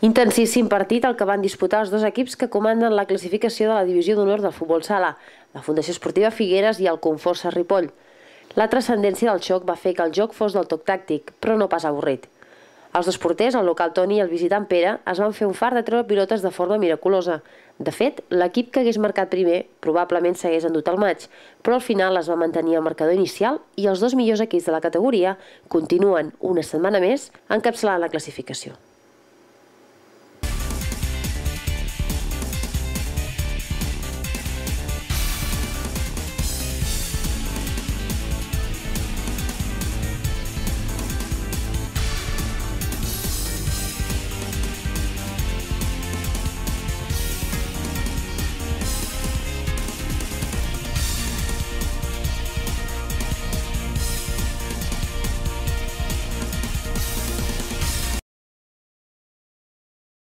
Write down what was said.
Intensíssim partit el que van disputar els dos equips que comanden la classificació de la divisió d'honor del futbol sala, la Fundació Esportiva Figueres i el Conforça Ripoll. La transcendència del xoc va fer que el joc fos del toc tàctic, però no pas avorrit. Els dos porters, el local Toni i el visitant Pere, es van fer un fart de treure pilotes de forma miraculosa. De fet, l'equip que hagués marcat primer probablement s'hagués endut el maig, però al final es va mantenir el marcador inicial i els dos millors equips de la categoria continuen una setmana més encapçalant la classificació.